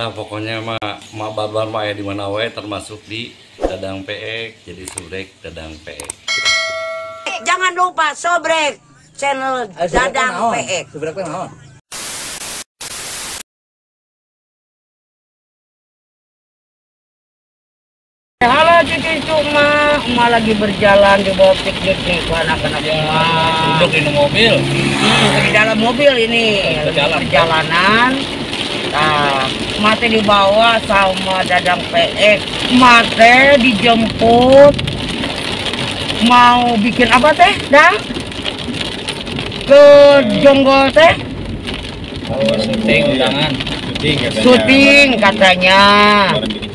Nah pokoknya mah barbar mah ya di mana wae termasuk di Dadang Peek, jadi subrek Dadang Peek. Jangan lupa subrek channel Dadang Peek. Subrek teh naon? Halo cucu cuma lagi berjalan di bawah piknik nih ke anak-anak semua. Duduk di mobil. Di dalam mobil ini perjalanan. Nah, mate dibawa sama Dadang Peek. Mate dijemput. Mau bikin apa teh, Dang? Ke Jonggol teh? Oh, syuting undangan. Syuting katanya.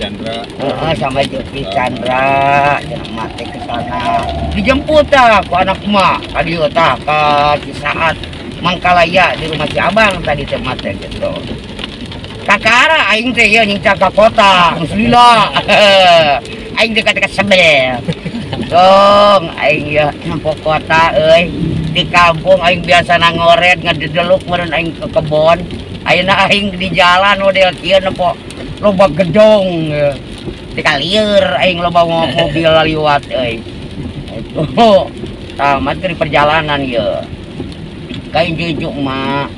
Chandra. Sama Jody Chandra, yang mati ke sana. Dijemput ku anak emak tadi tah ke saat Mangkalaya di rumah si Abang tadi teh mati gitu. Kakara aing teh ya nying ka kota, Lila. Aing dekat-dekat sebel. Dong, aing ya nampok kota euy. Di kampung aing biasa ngoret ngadedeluk meureun aing ke kebon. Ayeuna aing di jalan model kieu nepok loba gedong dikalieur aing loba mobil liwat euy. Itu tamat dari perjalanan ya. Kain cucu mak.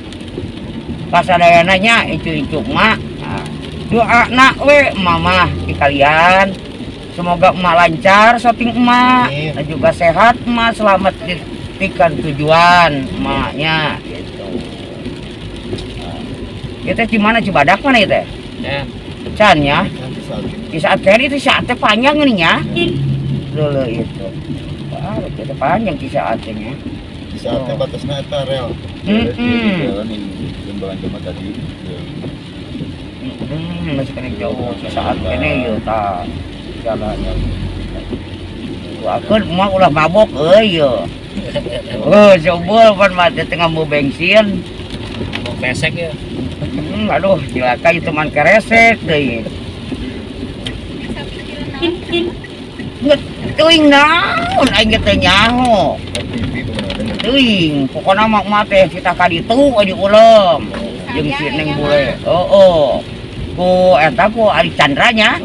Pas ada nanya itu mak. Doa nak we mama di kalian. Semoga emak lancar shopping emak. Dan juga sehat emak, selamat dikan tujuan emaknya gitu. Kita di mana Cibadak mana itu? Ya. Can ya. Di saat ferry itu saatnya panjang nih ya. Dulu itu. Baru kita panjang di saatnya. Di saatnya batasnya eta rel. Jalan ini jembalan cuma tadi. Masih kena jauh saat ini ya tak jalannya. Aku mah ulah mabok ya. Oh, coba pan mati tengah mau bensin. Mau pesek ya. Aduh, cilaka itu man keresek deh. Teuing naon aing teh nyaho. Teuing, pokona mak teh kita ka ditu di uleum. Jeung si Neng Bule. Oh. Ku eta ku Ali Chandranya.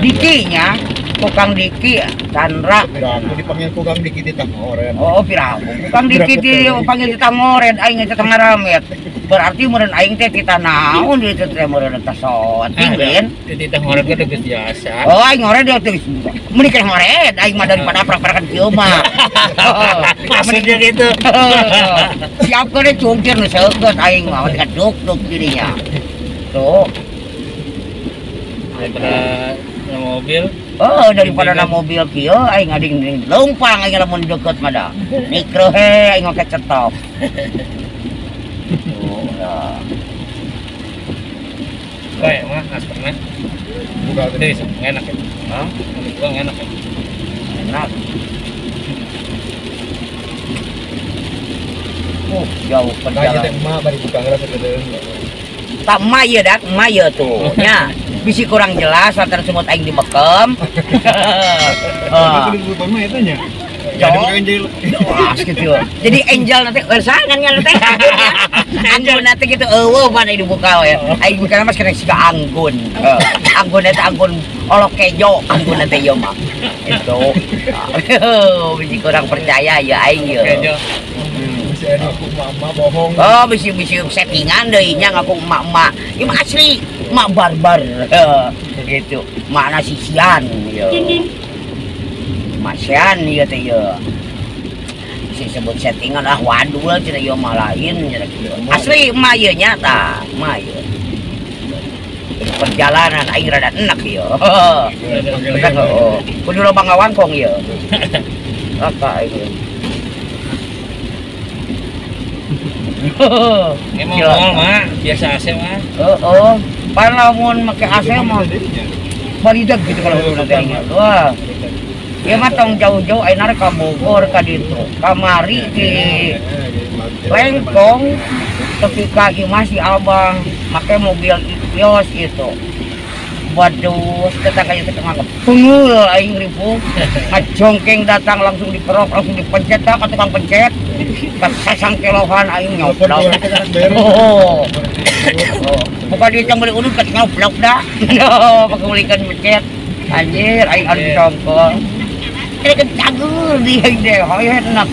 Diki nya. Tukang Diki Chandra. Aku dipanggil tukang Diki di Tangoren. Oh, pirahu. Tukang Diki dipanggil di Tangoren aing teh ngaramet. Berarti meureun aing teh kita naon di teh meureun teh soting ben. Di Tangoren ge geus biasa. Oh, aing ngore dia teh meuni ke ngore aing mah daripada prak-prakan kieu mah. Maksudnya gitu. Siap kene cungkir nu seukeut aing mah ka duk-duk dirinya. Tuh. Daripada mobil. Oh, daripada na mobil kieu aing ngading leumpang aing lamun deukeut mah da. Mikro he aing make cetok. Oh, ya. Kayak mah asperna. Buka Gede sih, enak ya. Hah? Gua enak ya. Enak. Jauh Kayak perjalanan. teh emak bari buka ngerasa gede. Tak emak ieu dak, emak ieu tuh. Nya, bisi kurang jelas antara semut aing dibekem. Tapi di depan mah eta nya. Jadi angel. Wah, gitu. Jadi angel nanti sangan nya nanti. Angel nanti gitu eueuh mana dibuka we. Aing bukan mas kena siga anggun. Anggun eta anggun olok kejo anggun nanti ieu mah. Itu. Bisi kurang percaya ya aing ieu. Kejo. Si aku mama bohong. Oh, bisi settingan deui nya ngaku emak-emak. Ieu mah asli emak barbar. Gitu. Makna sisian ieu. Masian ieu teh ieu. Disebut settingan waduh cenah ieu mah lain cenah kieu. Asli emak ieu nya tah, emak ieu. Perjalanan aing rada enak ieu. Kudu loba ngawangkong ieu. Apa ieu? Emang mal mah biasa AC mah. Pan lamun make AC mah balidag gitu kalau nanti aing. Wah. Ieu mah tong jauh-jauh ayeuna rek ka Bogor ka ditu. Kamari di Lengkong tepi ka imah si Abang make mobil Ios itu. Waduh, tetangga itu nganggep tungul aing ribu. Ngajongkeng datang langsung diperok, langsung dipencet ka tukang pencet. Pas sasang kilohan aing nyoplok. Oh. Kalau dia beli unut kan ngoblok dah. Pakulikan becet. Anjir, aing harus disongkol. Ini kan cagur dia deh, hoy enak.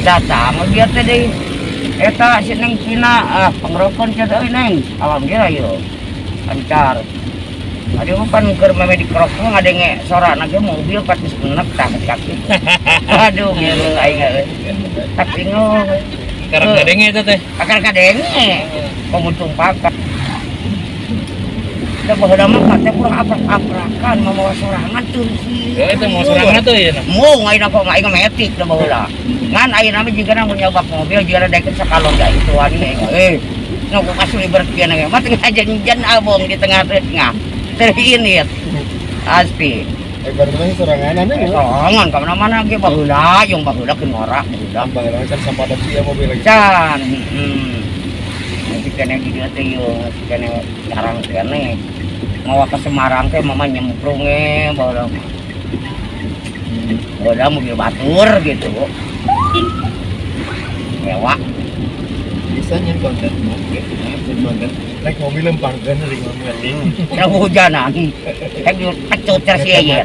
Datang dia teh deui. Eta si Neng Cina pengrokon cenah euy Neng. Alhamdulillah yo. Lancar. Ada mah pan keur meme di kerokong ada nge sorana ge mobil patis enek tah kaki. Aduh ngilu aing euy. Tapi ngeuh. Karang gadenge itu teh. Akar kadenge. Pemutung pakat. Da baheula mah teh kurang aprak-aprakan mamawa sorangan tuh sih. Ya itu mau sorangan tuh ya. Mau ayeuna kok aing metik da baheula. Ngan ayeuna mah jigana mun nyoba mobil jiga deket sakalong da itu wani nu kasih berkieu na mah tengah janjian abong di tengah-tengah. Terinit. Aspi. Baru tadi sorangan aneh. Sorangan ka mana-mana ge baheula yung baheula ke ngora baheula. Baheula kan sampah sia mobil lagi. Can. Nanti kena di dia teh yo, kena jarang kene. Mau ke Semarang teh mama nyemplung baheula. Baheula mobil batur gitu. Mewah. Bisa nyen konten oke. Konten naik mobil lempangkeun dari mobil. Yang hujanan. Kayak kecocer sih ya.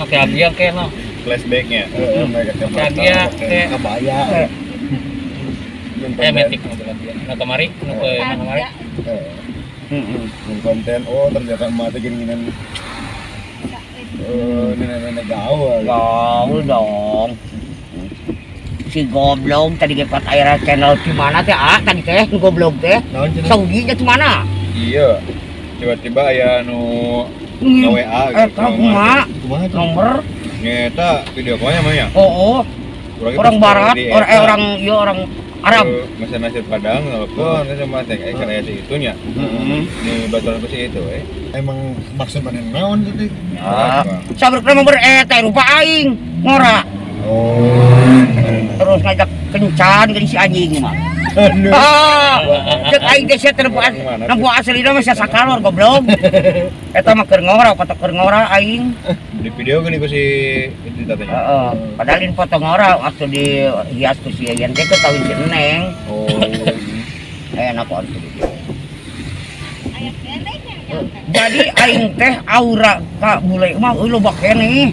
Oke abia ke no. Flashbacknya. Mereka Abia ke kebaya. metik mobil abia. Nah kemari, nu ke mana kemari? Konten ternyata emak teh geuningan nenek gaul. Gaul dong. Si goblok tadi dapat air channel di mana teh tadi teh goblok teh. Saudi nya di mana? Iya. Tiba-tiba aya nu WA gitu. Kumaha nomor? Nyeta video call-nya mah ya. Oh. Orang barat, orang Arab. Masih nasi Padang telepon sama teh kayak itunya. Di baturan besi itu Emang maksud mana naon teh? Sabar nomor teh rupa aing ngora. Terus ngajak kencan ke si anjing mah. Cek aing teh sia telepon nempo aslina mah sia sakalor goblok. Eta mah keur ngora foto keur ngora aing. Di video gini ku si itu tatanya. Heeh. Padahal in foto ngora waktu di hias ku si Yan teh kawin si Neng. Enak on video. Jadi aing teh aura ka bule mah loba keneh.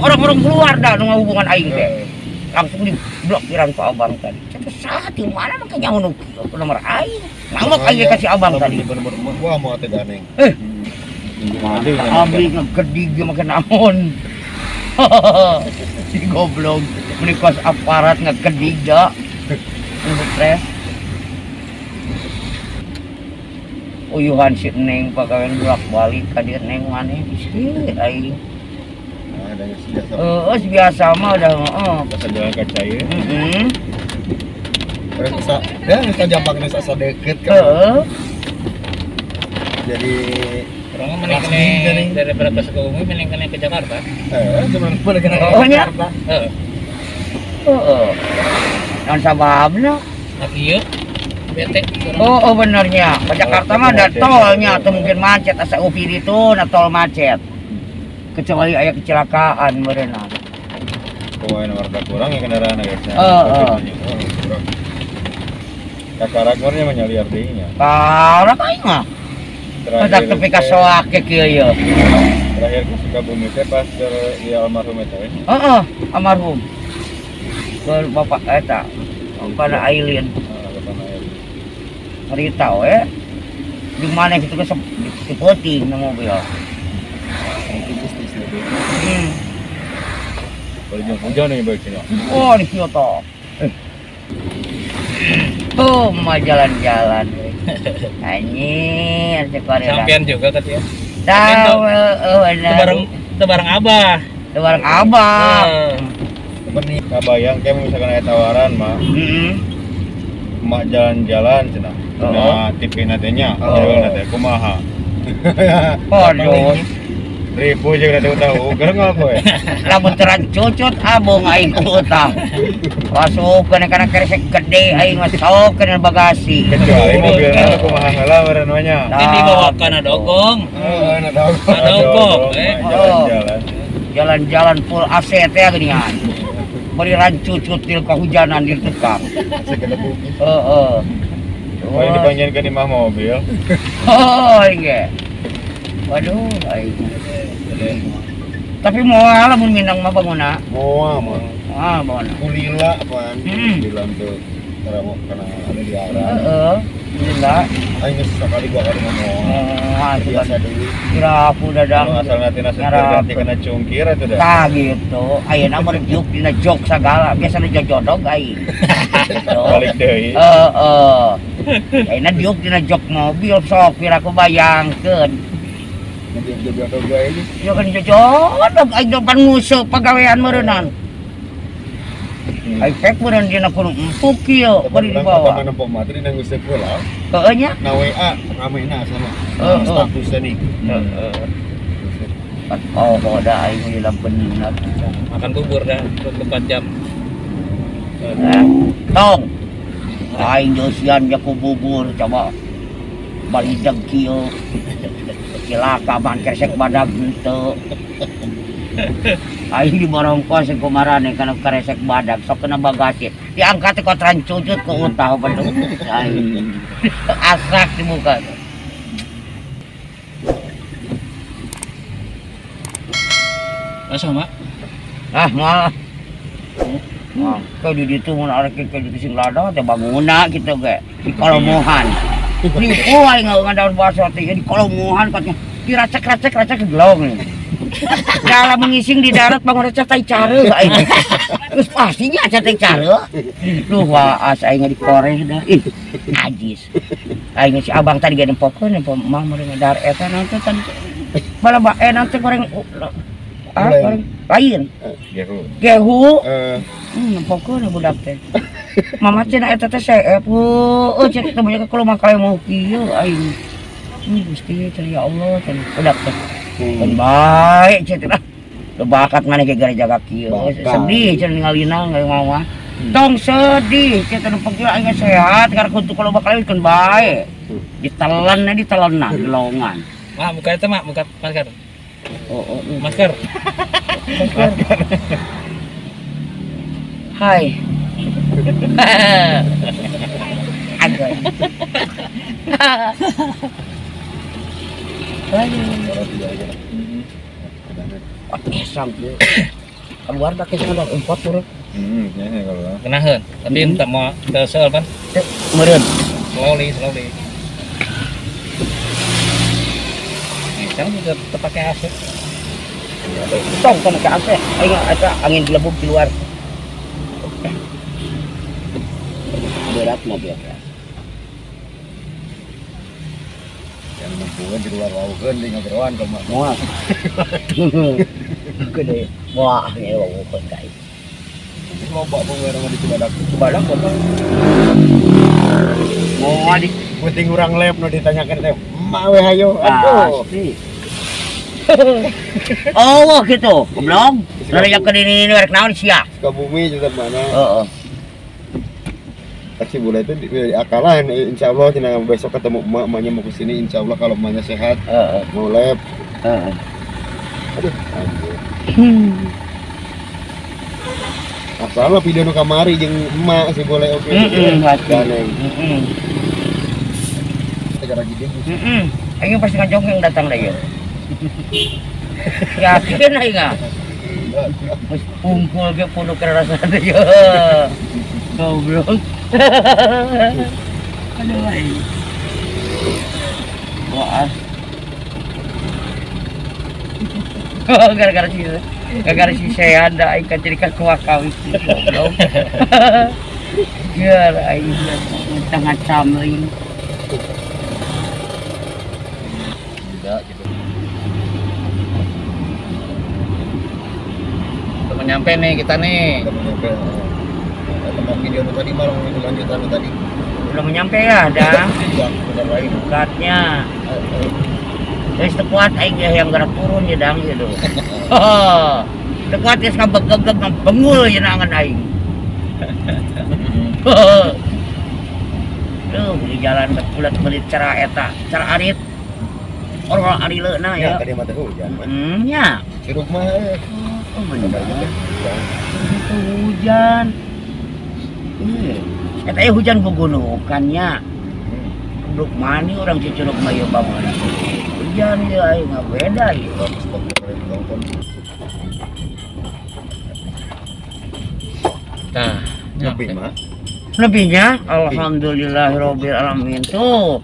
Orang-orang keluar dah nu hubungan aing teh. Langsung diblokiran ku abang tadi. Saat di mana makanya nomor aing. Ngamuk aing kasih abang tadi. Wah mau teh ganeng. Abli ngegedig ge make naon. Si goblok menikos aparat ngegedig da. Stres. Uyuhan si Neng pagawean bolak-balik ka dieu Neng maneh sih aing. Biasa mah udah Bisa jalan kaca ya. Bisa jampaknya sasa deket kan. Jadi Orang mending kene daripada ke Sukabumi mending kene ke Jakarta. Cuman boleh kena ke nya. Jakarta. Naon sababna? Nah ieu bete. Benernya. Ke Jakarta mah ada tolnya atau mungkin macet asa UPI itu na tol macet. Kecuali aya kecelakaan meureunna. Poin warga kurang ya kendaraan guys. Kakaraknya menyaliar dirinya. Karak aing mah. Terakhir tepi ka soak ke kieu ye. Terakhir ke Sukabumi teh pas di almarhum eta we. Almarhum. Bapak eta. Bapak Ailin. Cerita we. Di mana gitu ke sepoting na mobil. Hujan nih baik sini. Di Kyoto. Mah jalan-jalan. Anjir, Sampean juga tadi ya. Tahu, Itu bareng Abah. Itu bareng Abah. Benih kabayang kayak misalkan ada tawaran mah. Mak jalan-jalan cenah. Nah, TV natenya, nate kumaha. Aduh. Ribu juga udah tahu, gereng apa ya? Lamun teran cucut abong aing utang. Masukkeun kana kresek gede aing masuk ke bagasi. Kecuali mobilnya kumaha heula warnanya. Ini dibawa kana dogong. Ana dogong. Dogong, jalan-jalan. Jalan-jalan full AC teh geuningan. Beri rancucut til kehujanan di tukang. Segede bukit. Paling dipanjangkan di mah mobil. Oh iya. Waduh, aing. Tapi moal mun minang mah banguna. Moa mah. Ah, banguna. Kulila apaan? Hmm. Bilang tuh karena ada di arah. Heeh. Gila. Aing geus sekali 2 kali ngomong. Biasa deui. Kira aku dadang. Kalau asal nanti nasi Nyarap. ganti kena cungkir itu dah. Tah gitu. Ayeuna mah juk dina jok sagala. Biasana jojodog aing. Gitu. Balik deui. Heeh. Ayeuna juk dina jok mobil sok pira aku bayangkeun. Jadi ada gue ini. Ya kan jojodog aing depan musuh pagawean meureunnan. Aing cek meureun dina kudu empuk kieu bari dibawa. Mana pok materi nang geus sekolah. Heeh nya. Na WA ramena sama. Status tadi. Oh, udah aing udah bener. Makan bubur dah 24 jam. Tong. Aing josian jaku bubur coba. Balideg kieu. Cilaka ban kesek badag henteu. Aing di barongkos kumarane kana karesek badag sok kena bagasi. Diangkat kok trancucut ke utah betul. Aing. Asak di muka. Masa mak? Ah, malah. Nah, kau di situ mun arek ke di sing lada teh banguna gitu ge. Di kolomohan. Nipu aing ngadaon bahasa teh di kolomohan katanya. Diracek-racek ke gelong. Dalam mengising di darat bangun recet tai care aing. Terus pastinya aca tai care. Duh waas aing di koreh dah. Ih, najis. Aing si abang tadi ge nempokeun mah meureun dar eta nanti tadi. Bala nanti goreng goreng lain. Gehu. Pokoknya budak teh. Mama cenah eta teh seep. Heuh, cek teh banyak kalau makale mau kieu aing. Gusti teh ya Allah teh budak teh. Kan baik cek teh. Lu bakat maneh ge gara jaga kieu. Sedih cenah ningalina nggak mau mah. Tong sedih cek teh pokoknya aing sehat karena kudu kalau bakal kan baik. Ditelan gelongan. Mak buka itu mak, buka masker. Oh. Masker. Hai. Agoy. Sampai keluar dah kisah ada 4 turun. Ya kalau. Kenaheun, tapi entah mau kesel kan? Meureun. Slowly. Sekarang juga terpakai AC. Tong kan ke AC. Ayo ada angin gelembung keluar. Berat mobil. Yang membuat di luar laukeun di ngageroan ka mah. Moal. Gede. Wah, ini wawukeun kai. Loba pengen sama di Cibadak. Cibadak apa? Moal di Penting urang lab nu ditanyakan teh. Emak we hayo. Aduh. pasti. Oh, gitu. Belum. Lalu yang ini rek naon sia. Sukabumi juga mana? Heeh. Taksi bola itu akalan insyaallah cenah besok ketemu emaknya mau kesini insyaallah kalau emaknya sehat Heeh. mau lab. Heeh. Aduh. Asalnya video nu kamari jeung emak sih boleh oke. Ganeng. Segera gede. Aing pasti ngajong datang deh ya. Yakin aing ah. Mas pungkul ke pondok rasa deh ya. Goblok. Aduh aing. Wah. Gara-gara si saya ada aing kacirikan kuakau itu. Goblok. Ya aing tengah camling. Gitu. Udah nyampe nih kita nih. Kita nyampe. Tempat video nu tadi malah lanjutan nu tadi. Belum nyampe ya, dah. Ya, benar lain. Dekatnya. Terus tekuat aing yang gerak turun ya dang gitu. Oh. Tekuat geus ngabeg-gebeg bengul ya nangan aing. Duh, di jalan bulat belit cara eta, cara arit. Orang ari leuna Ya, ya. tadi mah teh hujan. Ya. Ciruk mah. Oh, bener. Hujan. Itu hujan. Katanya hujan gugunukannya. Duk mani orang Cicurug mah ya bangun. Hujan ya ayo nggak beda ya. Nah, Lebih mah. Lebihnya alhamdulillahirabbil alamin tuh.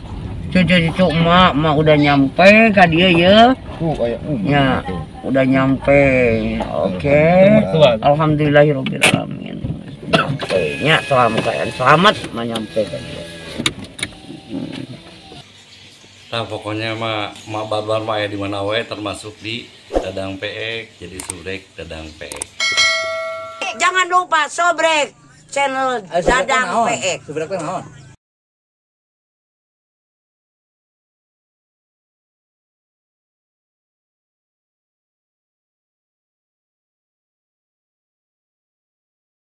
Cucu-cucu emak udah nyampe ka dia ya. Kayak Ya, udah nyampe. Oke. Alhamdulillahirabbil alamin. Ya, selamat menyampe ka dia. Nah pokoknya mah babar mah aya di mana wae termasuk di Dadang Peek, jadi Surek Dadang Peek. Jangan lupa sobrek channel Dadang PX. Seberapa naon?